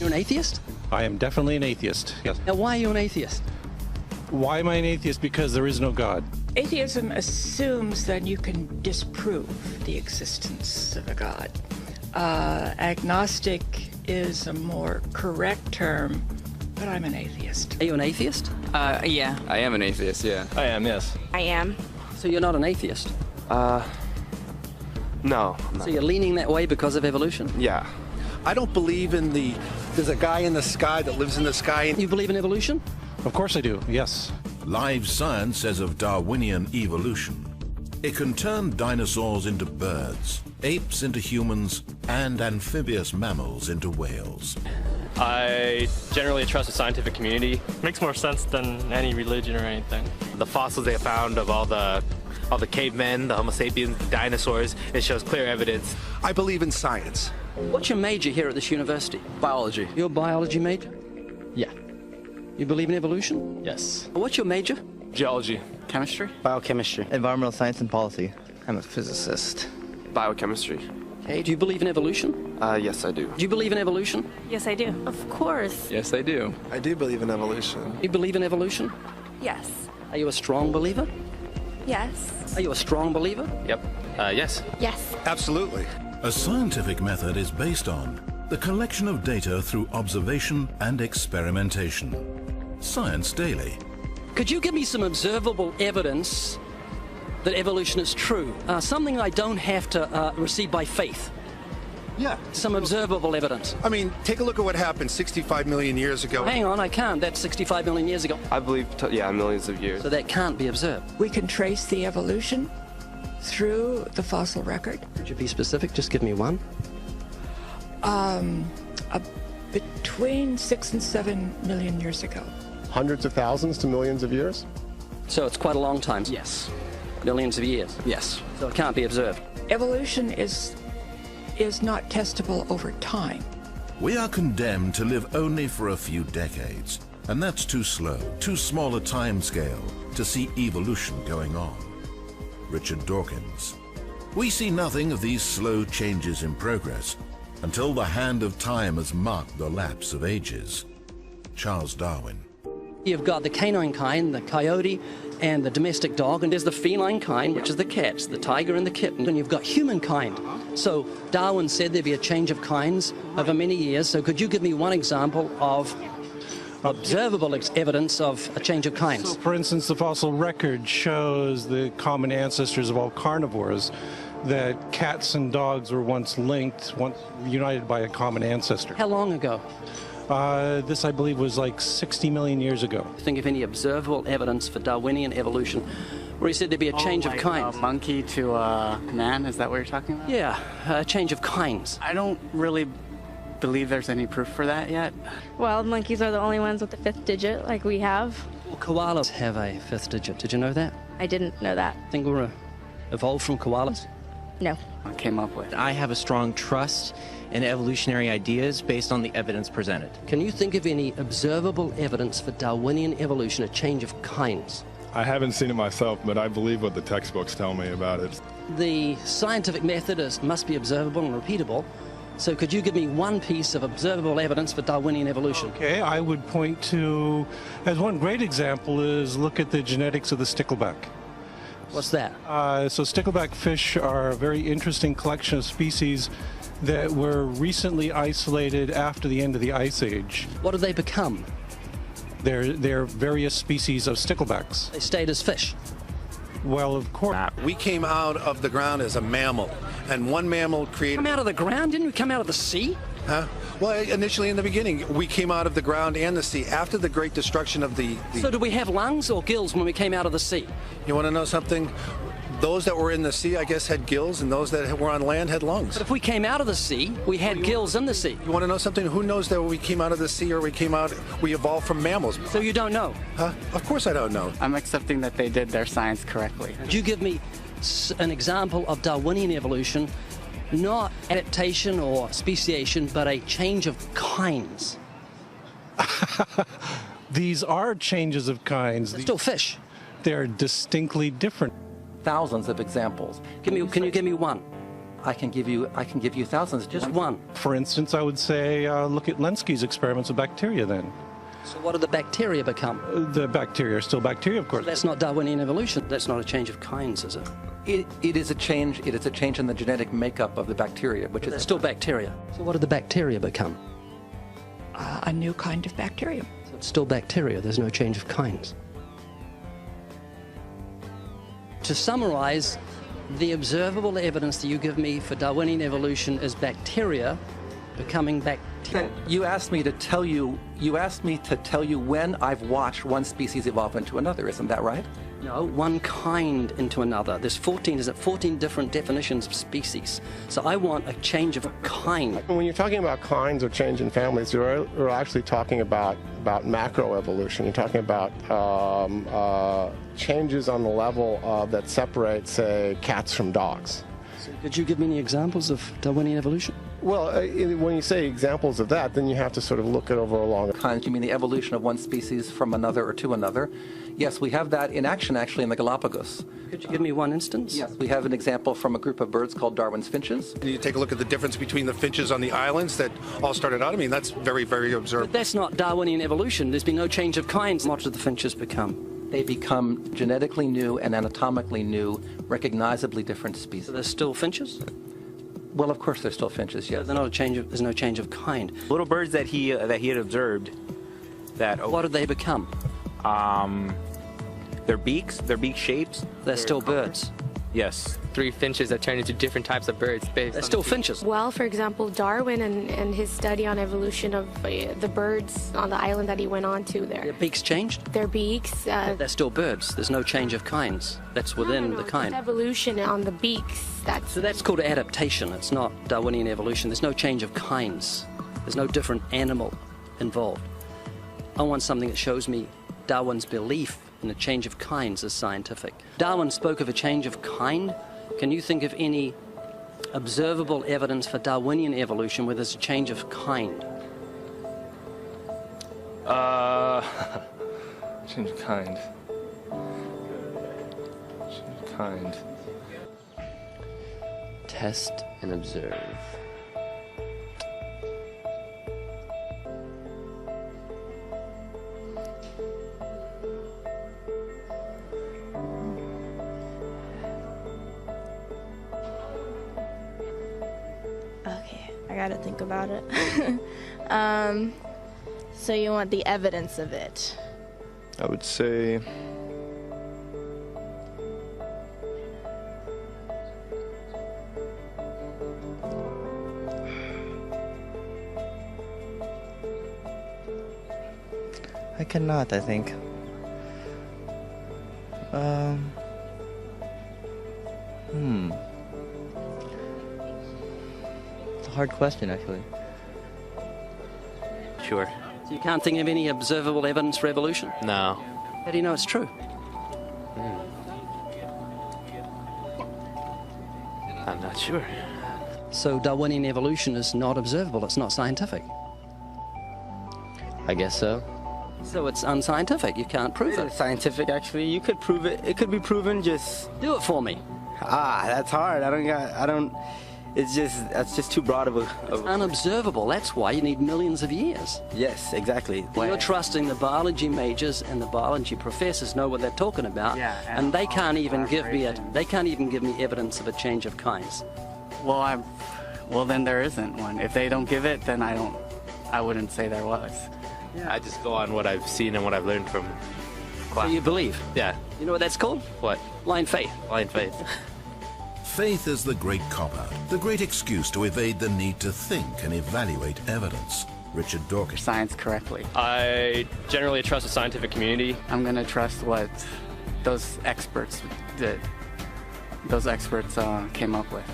You're an atheist? I am definitely an atheist, yes. Now, why are you an atheist? Why am I an atheist? Because there is no God. Atheism assumes that you can disprove the existence of a God. Agnostic is a more correct term, but I'm an atheist. Are you an atheist? Yeah. I am an atheist, yeah. I am, yes. I am. So you're not an atheist? No, I'm not. So you're leaning that way because of evolution? Yeah. I don't believe in there's a guy in the sky that lives in the sky. You believe in evolution? Of course I do, yes. Live science says of Darwinian evolution, it can turn dinosaurs into birds, apes into humans, and amphibious mammals into whales. I generally trust the scientific community. Makes more sense than any religion or anything. The fossils they found of all the cavemen, the Homo sapiens, the dinosaurs, it shows clear evidence. I believe in science. What's your major here at this university? Biology. Your biology major? Yeah. You believe in evolution? Yes. What's your major? Geology. Chemistry? Biochemistry. Environmental science and policy. I'm a physicist. Biochemistry. Okay, do you believe in evolution? Yes, I do. Do you believe in evolution? Yes, I do. Of course. Yes, I do. I do believe in evolution. You believe in evolution? Yes. Are you a strong believer? Yes. Are you a strong believer? Yep. Yes. Yes. Absolutely. A scientific method is based on the collection of data through observation and experimentation. Science Daily. Could you give me some observable evidence that evolution is true? Something I don't have to receive by faith. Yeah. Some observable evidence. I mean, take a look at what happened 65 million years ago. Hang on, I can't. That's 65 million years ago. I believe, millions of years. So that can't be observed. We can trace the evolution through the fossil record. Could you be specific? Just give me one. Between 6 and 7 million years ago. Hundreds of thousands to millions of years? So it's quite a long time. Yes. Millions of years. Yes. So it can't be observed. Evolution is not testable over time. We are condemned to live only for a few decades, and that's too slow, too small a time scale to see evolution going on. Richard Dawkins. We see nothing of these slow changes in progress until the hand of time has marked the lapse of ages. Charles Darwin. You've got the canine kind, the coyote, and the domestic dog, and there's the feline kind, which is the cats, the tiger and the kitten, and you've got humankind. So Darwin said there'd be a change of kinds over many years, so could you give me one example of observable evidence of a change of kinds? So, for instance, the fossil record shows the common ancestors of all carnivores, that cats and dogs were once linked, once united by a common ancestor. How long ago? This, I believe, was like 60 million years ago. Think of any observable evidence for Darwinian evolution where he said there'd be a change of kinds? Monkey to man, is that what you're talking about? Yeah, a change of kinds. I don't really believe there's any proof for that yet. Well, monkeys are the only ones with the 5th digit, like we have. Well, koalas have a 5th digit. Did you know that? I didn't know that. Think we're evolved from koalas? No. I came up with. I have a strong trust in evolutionary ideas based on the evidence presented. Can you think of any observable evidence for Darwinian evolution, a change of kinds? I haven't seen it myself, but I believe what the textbooks tell me about it. The scientific method must be observable and repeatable. So could you give me one piece of observable evidence for Darwinian evolution? Okay, I would point to, as one great example, is look at the genetics of the stickleback. What's that? So stickleback fish are a very interesting collection of species that were recently isolated after the end of the Ice Age. What did they become? They're various species of sticklebacks. They stayed as fish. Well, of course. We came out of the ground as a mammal, and one mammal created... Come out of the ground? Didn't we come out of the sea? Huh? Well, initially in the beginning, we came out of the ground and the sea after the great destruction of the... So did we have lungs or gills when we came out of the sea? You want to know something? Those that were in the sea, I guess, had gills, and those that were on land had lungs. But if we came out of the sea, we had gills in the sea. You want to know something? Who knows that we came out of the sea or we evolved from mammals? So you don't know? Huh? Of course I don't know. I'm accepting that they did their science correctly. Could you give me an example of Darwinian evolution, not adaptation or speciation, but a change of kinds? These are changes of kinds. They're still fish. They're distinctly different. Thousands of examples. Can you give me one? I can give you thousands. Just one. For instance, I would say look at Lenski's experiments with bacteria then. So what do the bacteria become? The bacteria are still bacteria, of course. So that's not Darwinian evolution. That's not a change of kinds, is it? It is a change. It is a change in the genetic makeup of the bacteria, which is still bacteria. So what did the bacteria become? A new kind of bacterium. So it's still bacteria. There's no change of kinds. To summarize, the observable evidence that you give me for Darwinian evolution is bacteria becoming bacteria. You asked me to tell you. You asked me to tell you when I've watched one species evolve into another. Isn't that right? No, one kind into another. There's 14 different definitions of species. So I want a change of kind. When you're talking about kinds or change in families, you're actually talking about macroevolution. You're talking about changes on the level that separate, say, cats from dogs. So could you give me any examples of Darwinian evolution? Well, when you say examples of that, then you have to sort of look at over a longer time. You mean the evolution of one species from another or to another? Yes, we have that in action actually in the Galapagos. Could you give me one instance? Yes, we have an example from a group of birds called Darwin's finches. You take a look at the difference between the finches on the islands that all started out. I mean, that's very, very observable. But that's not Darwinian evolution. There's been no change of kinds. What do the finches become? They become genetically new and anatomically new, recognizably different species. So they're still finches? Well, of course, they're still finches. Yes. They're not a change of, there's no change of kind. Little birds that he had observed. What did they become? Their beak shapes. They're still birds. Yes. 3 finches that turn into different types of birds. They're still finches. Well, for example, Darwin and his study on evolution of the birds on the island that he went on to there. Their beaks changed? Their beaks. They're still birds. There's no change of kinds. That's within the kind. Just evolution on the beaks. So that's called adaptation. It's not Darwinian evolution. There's no change of kinds. There's no different animal involved. I want something that shows me Darwin's belief in a change of kinds is scientific. Darwin spoke of a change of kind. Can you think of any observable evidence for Darwinian evolution where there's a change of kind? Change of kind. Change of kind. Test and observe. Okay, I gotta think about it. So you want the evidence of it? I would say I cannot, I think. It's a hard question, actually. Sure. So you can't think of any observable evidence for evolution? No. How do you know it's true? I'm not sure. So Darwinian evolution is not observable. It's not scientific. I guess so. So it's unscientific. You can't prove it. It's scientific, actually. You could prove it. It could be proven. Just do it for me. That's hard. That's just too broad of a... It's unobservable. That's why you need millions of years. Yes, exactly. You're trusting the biology majors and the biology professors know what they're talking about, and they can't even give me evidence of a change of kinds. Well, then there isn't one. If they don't give it, then I wouldn't say there was. Yeah. I just go on what I've seen and what I've learned from class. So you believe? Yeah. You know what that's called? What? Blind faith. Blind faith. Faith is the great cop-out, the great excuse to evade the need to think and evaluate evidence. Richard Dawkins. Science correctly. I generally trust the scientific community. I'm going to trust what those experts came up with.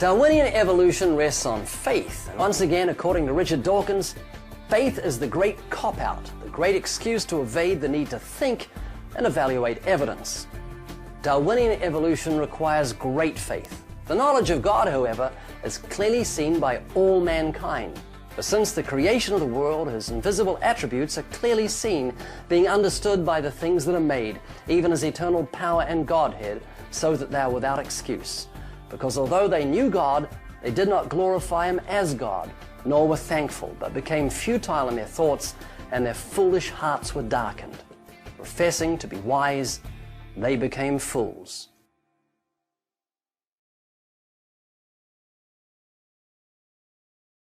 Darwinian evolution rests on faith. Once again, according to Richard Dawkins, faith is the great cop-out, the great excuse to evade the need to think and evaluate evidence. Darwinian evolution requires great faith. The knowledge of God, however, is clearly seen by all mankind. For since the creation of the world, his invisible attributes are clearly seen, being understood by the things that are made, even his eternal power and Godhead, so that they are without excuse. because although they knew God, they did not glorify him as God, nor were thankful, but became futile in their thoughts, and their foolish hearts were darkened. Professing to be wise, they became fools